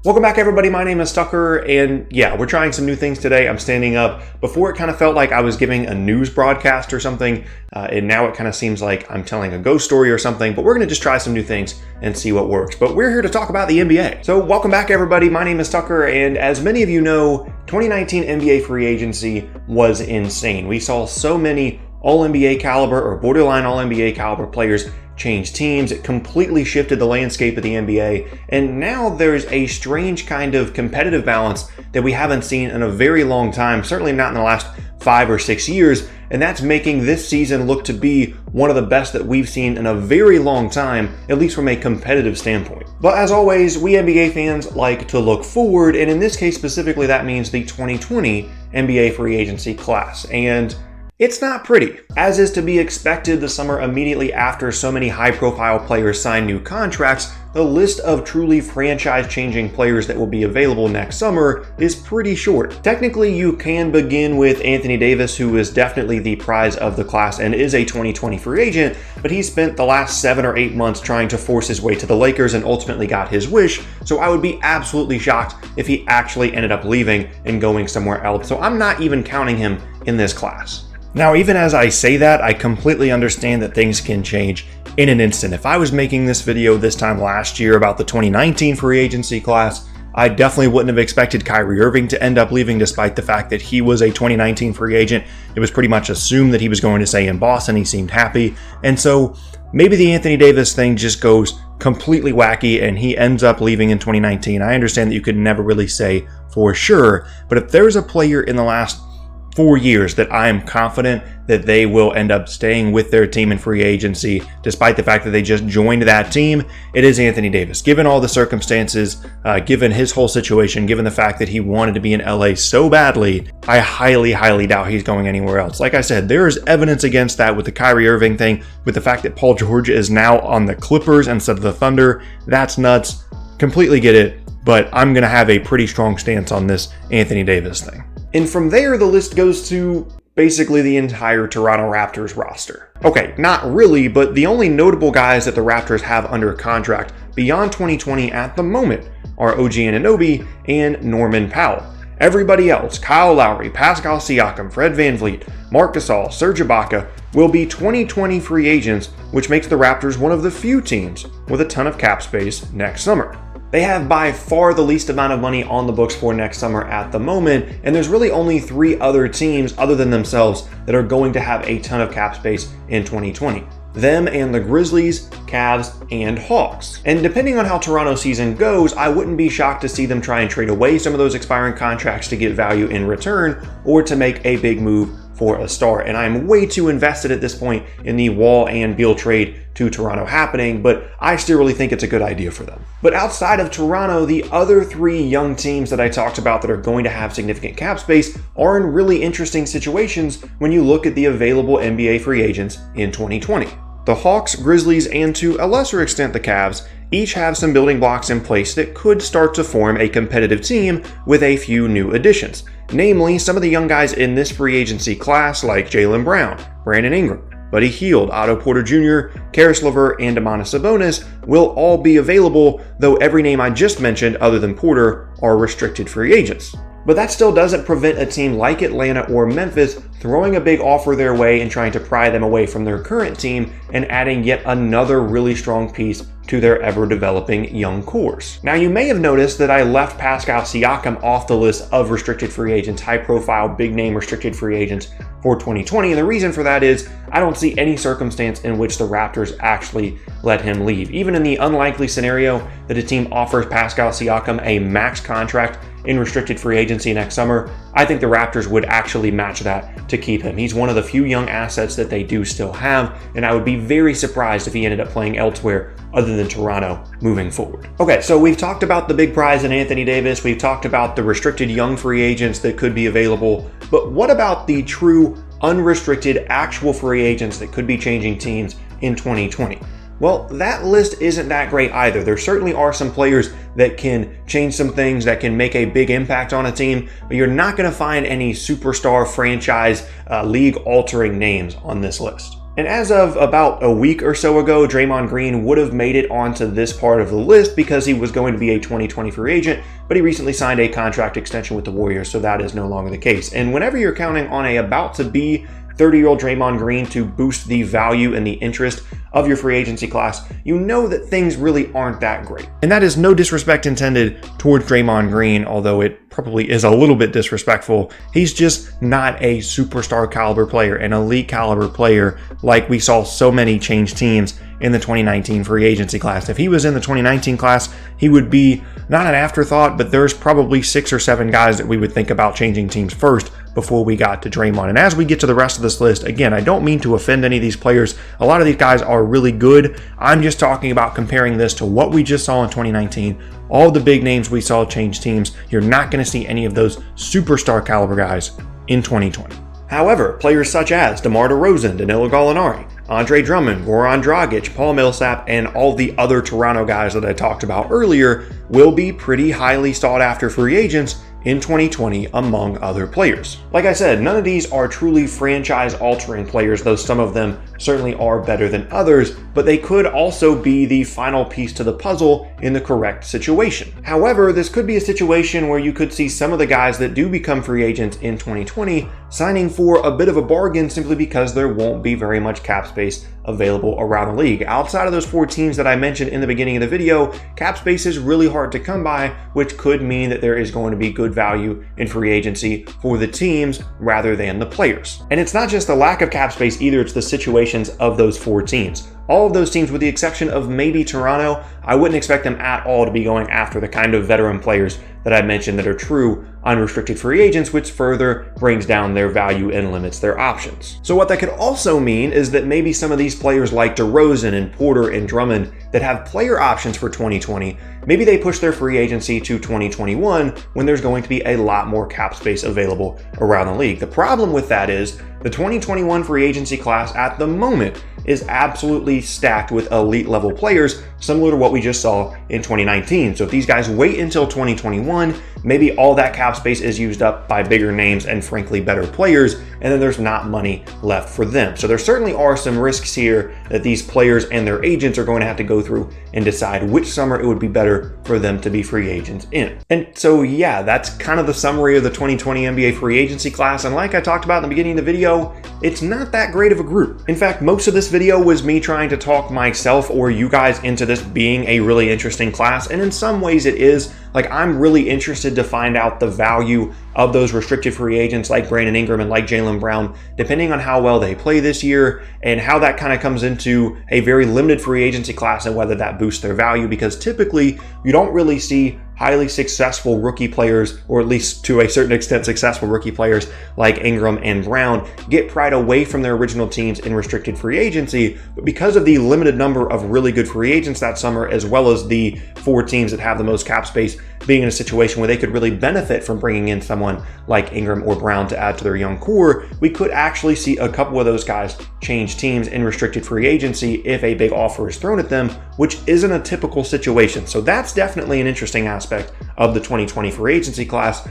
Welcome back, everybody. My name is Tucker, and yeah, we're trying some new things today. I'm standing up. Before, it kind of felt like I was giving a news broadcast or something, and now it kind of seems like I'm telling a ghost story or something, but we're going to just try some new things and see what works. But we're here to talk about the NBA. So welcome back, everybody. My name is Tucker, and as many of you know, 2019 NBA free agency was insane. We saw so many All-NBA caliber or borderline All-NBA caliber players change teams. It completely shifted the landscape of the NBA, and now there's a strange kind of competitive balance that we haven't seen in a very long time, certainly not in the last 5 or 6 years, and that's making this season look to be one of the best that we've seen in a very long time, at least from a competitive standpoint. But as always, we NBA fans like to look forward, and in this case specifically, that means the 2020 NBA free agency class, and it's not pretty. As is to be expected, the summer immediately after so many high-profile players sign new contracts, the list of truly franchise-changing players that will be available next summer is pretty short. Technically, you can begin with Anthony Davis, who is definitely the prize of the class and is a 2020 free agent, but he spent the last 7 or 8 months trying to force his way to the Lakers and ultimately got his wish, so I would be absolutely shocked if he actually ended up leaving and going somewhere else, so I'm not even counting him in this class. Now, even as I say that, I completely understand that things can change in an instant. If I was making this video this time last year about the 2019 free agency class, I definitely wouldn't have expected Kyrie Irving to end up leaving despite the fact that he was a 2019 free agent. It was pretty much assumed that he was going to stay in Boston. He seemed happy. And so maybe the Anthony Davis thing just goes completely wacky and he ends up leaving in 2019. I understand that you could never really say for sure, but if there's a player in the last 4 years that I am confident that they will end up staying with their team in free agency, despite the fact that they just joined that team, it is Anthony Davis. Given all the circumstances, given his whole situation, given the fact that he wanted to be in LA so badly, I highly doubt he's going anywhere else. Like I said, there is evidence against that with the Kyrie Irving thing, with the fact that Paul George is now on the Clippers instead of the Thunder. That's nuts. Completely get it, but I'm going to have a pretty strong stance on this Anthony Davis thing. And from there, the list goes to basically the entire Toronto Raptors roster. Okay, not really, but the only notable guys that the Raptors have under contract beyond 2020 at the moment are OG Anunoby and Norman Powell. Everybody else, Kyle Lowry, Pascal Siakam, Fred VanVleet, Marc Gasol, Serge Ibaka, will be 2020 free agents, which makes the Raptors one of the few teams with a ton of cap space next summer. They have by far the least amount of money on the books for next summer at the moment, and there's really only 3 other teams other than themselves that are going to have a ton of cap space in 2020. Them and the Grizzlies, Cavs, and Hawks. And depending on how Toronto's season goes, I wouldn't be shocked to see them try and trade away some of those expiring contracts to get value in return or to make a big move for a star. And I'm way too invested at this point in the Wall and Beal trade to Toronto happening, but I still really think it's a good idea for them. But outside of Toronto, the other 3 young teams that I talked about that are going to have significant cap space are in really interesting situations when you look at the available NBA free agents in 2020. The Hawks, Grizzlies, and to a lesser extent the Cavs each have some building blocks in place that could start to form a competitive team with a few new additions. Namely, some of the young guys in this free agency class like Jaylen Brown, Brandon Ingram, Buddy Hield, Otto Porter Jr., Caris LeVert, and Domantas Sabonis will all be available, though every name I just mentioned other than Porter are restricted free agents. But that still doesn't prevent a team like Atlanta or Memphis throwing a big offer their way and trying to pry them away from their current team and adding yet another really strong piece to their ever-developing young cores. Now, you may have noticed that I left Pascal Siakam off the list of restricted free agents, high-profile, big-name restricted free agents for 2020, and the reason for that is I don't see any circumstance in which the Raptors actually let him leave. Even in the unlikely scenario that a team offers Pascal Siakam a max contract in restricted free agency next summer, I think the Raptors would actually match that to keep him. He's one of the few young assets that they do still have, and I would be very surprised if he ended up playing elsewhere other than Toronto moving forward. Okay, so we've talked about the big prize in Anthony Davis, we've talked about the restricted young free agents that could be available, but what about the true unrestricted actual free agents that could be changing teams in 2020? Well, that list isn't that great either. There certainly are some players that can change some things, that can make a big impact on a team, but you're not going to find any superstar franchise league-altering names on this list. And as of about a week or so ago, Draymond Green would have made it onto this part of the list because he was going to be a 2020 free agent, but he recently signed a contract extension with the Warriors, so that is no longer the case. And whenever you're counting on a about to be 30-year-old Draymond Green to boost the value and the interest of your free agency class, you know that things really aren't that great. And that is no disrespect intended towards Draymond Green, although it probably is a little bit disrespectful. He's just not a superstar caliber player, an elite caliber player like we saw so many change teams in the 2019 free agency class. If he was in the 2019 class, he would be not an afterthought, but there's probably 6 or 7 guys that we would think about changing teams first before we got to Draymond. And as we get to the rest of this list, again, I don't mean to offend any of these players. A lot of these guys are really good. I'm just talking about comparing this to what we just saw in 2019. All the big names we saw change teams. You're not going to see any of those superstar caliber guys in 2020. However, players such as DeMar DeRozan, Danilo Gallinari, Andre Drummond, Goran Dragic, Paul Millsap, and all the other Toronto guys that I talked about earlier will be pretty highly sought after free agents in 2020 among other players. Like I said, none of these are truly franchise-altering players, though some of them certainly are better than others, but they could also be the final piece to the puzzle in the correct situation. However, this could be a situation where you could see some of the guys that do become free agents in 2020 signing for a bit of a bargain simply because there won't be very much cap space available around the league. Outside of those 4 teams that I mentioned in the beginning of the video, cap space is really hard to come by, which could mean that there is going to be good value in free agency for the teams rather than the players. And it's not just the lack of cap space either, it's the situations of those 4 teams. All of those teams, with the exception of maybe Toronto, I wouldn't expect them at all to be going after the kind of veteran players that I mentioned that are true unrestricted free agents, which further brings down their value and limits their options. So what that could also mean is that maybe some of these players like DeRozan and Porter and Drummond that have player options for 2020, maybe they push their free agency to 2021 when there's going to be a lot more cap space available around the league. The problem with that is the 2021 free agency class at the moment is absolutely stacked with elite level players, similar to what we just saw in 2019. So if these guys wait until 2021, maybe all that cap space is used up by bigger names and frankly better players, and then there's not money left for them. So there certainly are some risks here that these players and their agents are going to have to go through and decide which summer it would be better for them to be free agents in. And so yeah, that's kind of the summary of the 2020 NBA free agency class. And like I talked about in the beginning of the video, it's not that great of a group. In fact, most of this video was me trying to talk myself or you guys into this being a really interesting class, and in some ways it is. Like, I'm really interested to find out the value of those restricted free agents like Brandon Ingram and like Jaylen Brown, depending on how well they play this year and how that kind of comes into a very limited free agency class and whether that boosts their value, because typically you don't really see highly successful rookie players, or at least to a certain extent successful rookie players like Ingram and Brown, get pried away from their original teams in restricted free agency. But because of the limited number of really good free agents that summer, as well as the 4 teams that have the most cap space being in a situation where they could really benefit from bringing in someone like Ingram or Brown to add to their young core, we could actually see a couple of those guys change teams in restricted free agency if a big offer is thrown at them, which isn't a typical situation. So that's definitely an interesting aspect of the 2020 free agency class.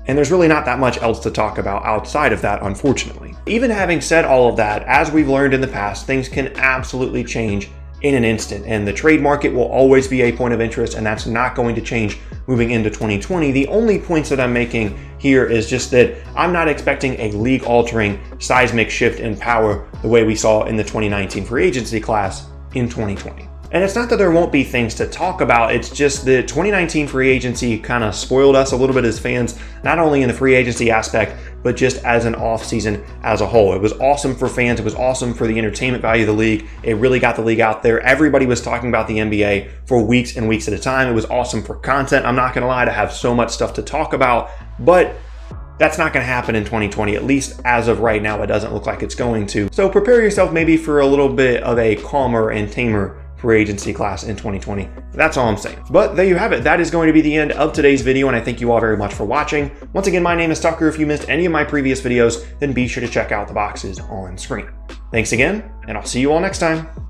And there's really not that much else to talk about outside of that, unfortunately. Even having said all of that, as we've learned in the past, things can absolutely change in an instant, and the trade market will always be a point of interest, and that's not going to change moving into 2020. The only points that I'm making here is just that I'm not expecting a league-altering seismic shift in power the way we saw in the 2019 free agency class in 2020. And it's not that there won't be things to talk about, it's just that 2019 free agency kind of spoiled us a little bit as fans, not only in the free agency aspect, but just as an offseason as a whole. It was awesome for fans, it was awesome for the entertainment value of the league, it really got the league out there. Everybody was talking about the NBA for weeks and weeks at a time. It was awesome for content, I'm not gonna lie, to have so much stuff to talk about, but that's not going to happen in 2020, at least as of right now. It doesn't look like it's going to. So prepare yourself maybe for a little bit of a calmer and tamer free agency class in 2020. That's all I'm saying. But there you have it. That is going to be the end of today's video, and I thank you all very much for watching. Once again, my name is Tucker. If you missed any of my previous videos, then be sure to check out the boxes on screen. Thanks again, and I'll see you all next time.